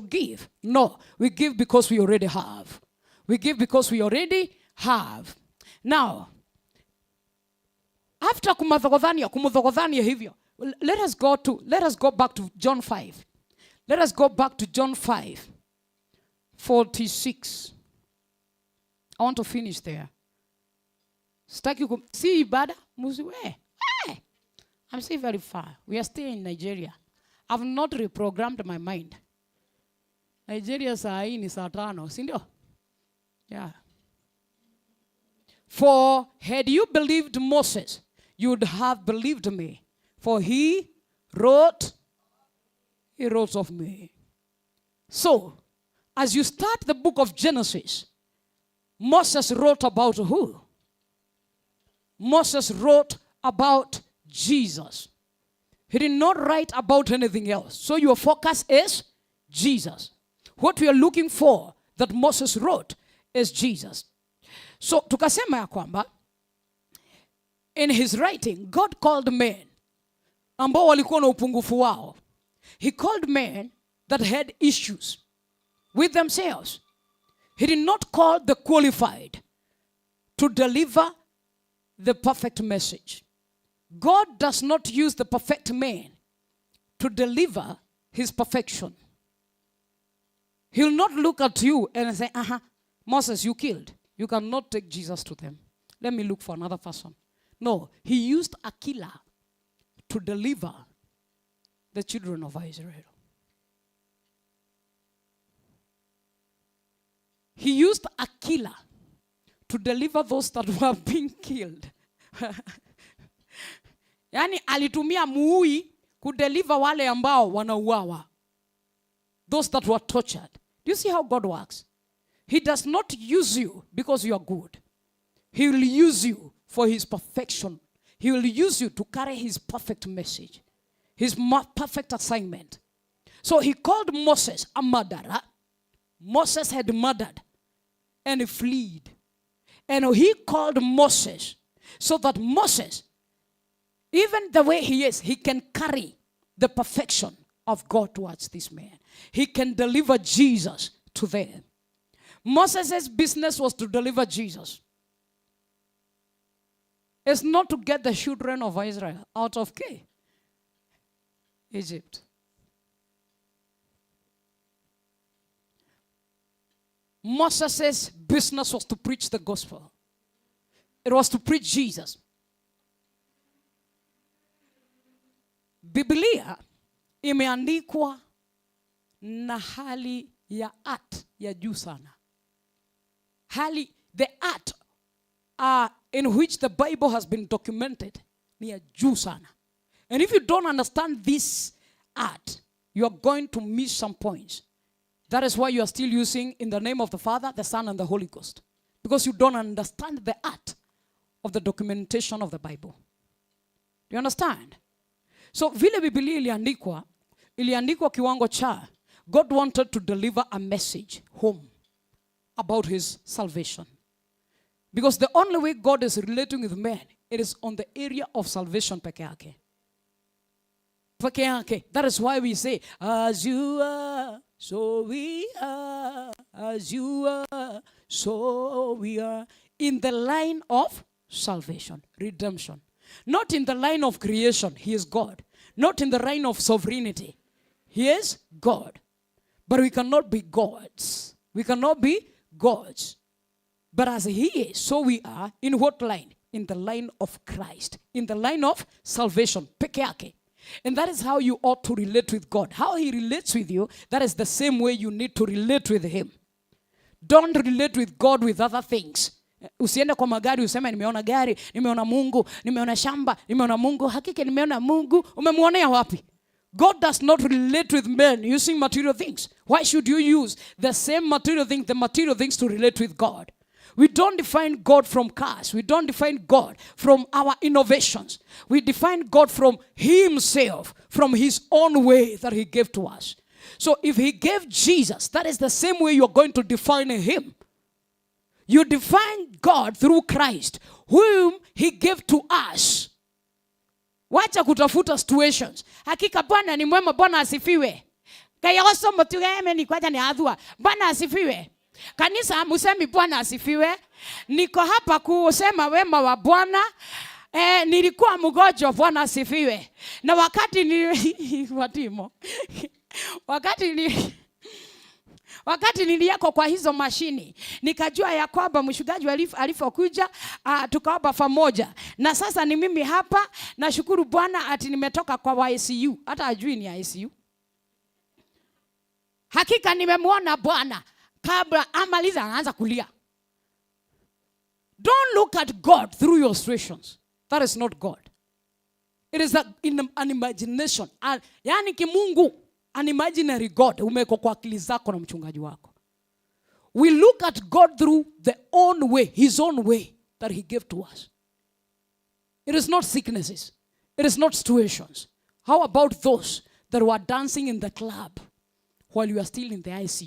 give. No, we give because we already have. We give because we already have. Now, after kumudhogodhania hivyo, let us go back to John 5. Let us go back to John 5:46. I want to finish there. See ibada muziwe. I'm still very far. We are still in Nigeria. I've not reprogrammed my mind. Nigeria saa hii ni saa 5, si ndio? Yeah. For had you believed Moses, you would have believed me. For he wrote of me. So, as you start the book of Genesis, Moses wrote about who? Moses wrote about Jesus. He did not write about anything else. So your focus is Jesus. What we are looking for that Moses wrote is Jesus. So tukasema ya kwamba in his writing, God called men ambao walikuwa na upungufu wao. He called men that had issues with themselves. He did not call the qualified to deliver the perfect message. God does not use the perfect man to deliver his perfection. He'll not look at you and say, Moses, you killed. You cannot take Jesus to them. Let me look for another person. No, he used a killer to deliver the children of Israel. He used a killer to deliver those that were being killed. Yani alitumia muui kudeliver wale ambao wanauawa. Those that were tortured. Do you see how God works? He does not use you because you are good. He will use you for his perfection. He will use you to carry his perfect message. His perfect assignment. So he called Moses a murderer. Moses had murdered and he fled. And he called Moses so that Moses, even the way he is, he can carry the perfection of God towards this man. He can deliver Jesus to them. Moses' business was to deliver Jesus. It's not to get the children of Israel out of Egypt. Moses' business was to preach the gospel. It was to preach Jesus. Biblia imeandikwa na hali ya art ya juu sana. The art in which the Bible has been documented ni ya juu sana. And if you don't understand this art, you are going to miss some points. That is why you are still using in the name of the Father, the Son, and the Holy Ghost. Because you don't understand the art of the documentation of the Bible. Do you understand? So vile Biblia iliandikwa kiwango cha God wanted to deliver a message home about his salvation. Because the only way God is relating with man, it is on the area of salvation peke yake. Peke yake. That is why we say, as you are, so we are. As you are, so we are. In the line of salvation, redemption. Not in the line of creation, he is God. Not in the line of sovereignty, he is God. But we cannot be gods. We cannot be gods. But as he is, so we are. In what line? In the line of Christ. In the line of salvation. Peke yake. And that is how you ought to relate with God. How he relates with you, that is the same way you need to relate with him. Don't relate with God with other things. Usiende kwa magari useme nimeona gari, nimeona Mungu, nimeona shamba, nimeona Mungu, hakika nimeona Mungu. Umemuonea wapi? God does not relate with men using material things. Why should you use the same material things to relate with God? We don't define God from cars. We don't define God from our innovations. We define God from himself, from his own way that he gave to us. So if he gave Jesus, that is the same way you're going to define him. You define God through Christ, whom he gave to us. Wacha kutafuta situations. Hakika Bwana ni mwema, Bwana asifiwe. Kaya waso mtugeme ni kwaja ni adhua. Bwana asifiwe. Kanisa musemi Bwana asifiwe. Niko hapa kusema wema wa Bwana. Nilikuwa mgonjwa, Bwana asifiwe. Na wakati watimo. Wakati niliyako kwa hizo mashini, nikajua ya kwamba mshugaji alipokuja tukaomba pamoja. Na sasa ni mimi hapa, nashukuru Bwana ati nimetoka kwa ICU. Hata ajui ni ICU. Hakika nimemwona Bwana. Kabla amaliza anaanza kulia. Don't look at God through your situations. That is not God. It is an imagination. Yani kimungu, an imaginary God. Umeko kwa akili zako na mchungaji wako. We look at God through the own way, his own way that he gave to us. It is not sicknesses. It is not situations. How about those that were dancing in the club while you are still in the ICU?